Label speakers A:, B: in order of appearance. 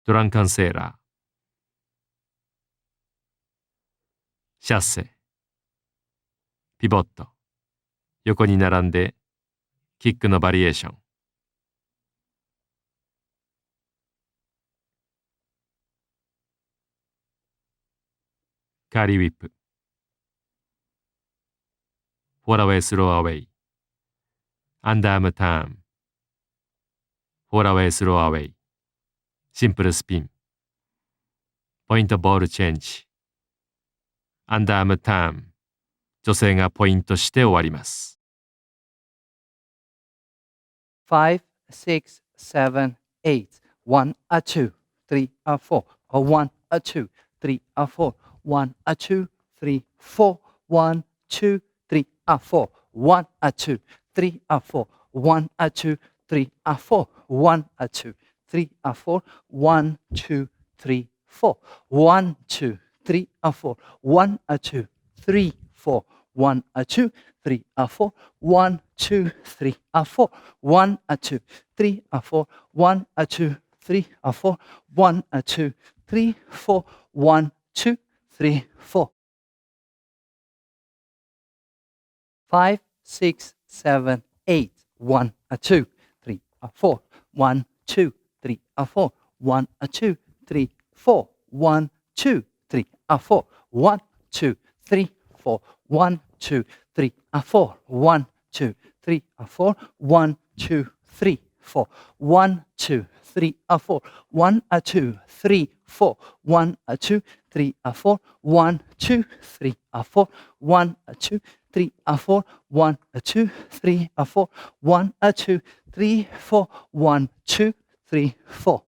A: ドランカンセーラー、シャッセ、ピボット、横に並んでキックのバリエーション。カーリーウィップ、フォラウェイスローアウェイ、アンダームターン、フォラウェイスローアウェイ、シンプルスピン、ポイントボールチェンジ、アンダーアームターン、女性がポイントして終わります。
B: 5, 6, 7, 8. 1, 2, 3, 4. 1, 2, 3, 4. 1, 2, 3, 4. 1, 2, 3, 4. 1, 2, 3, 4. 1, 2, 3, 4. 1, 2, 3, 4. 1, 2, 3, 4. 1, 2, 3, 4. 1, 2, 3, 4. 1, 2, 3, 4. 1, 2, 3, 4. 1, 2, 3, 4. 1, 2, 3, 4. 1, 2, 3, 4. 1, 2, 3, 4. 5, 6, 7, 8. 1, 2, 3, 4. 1, 2, 3, 4. 1, 2, 3, 4. 1, 2, 3, 4. 1, 2, 3, 4. 1, 2, 3, 4. 1, 2, 3, 4. 1, 2, 3, 4. 1, 2, 3, 4. 1, 2, 3, 4. 1, 2, 3, 4. 1, 2, 3, 4. 1, 2, 3, 4. 1, 2, 3, 4. 1, 2, 3, 4. 1, 2, 3, 4.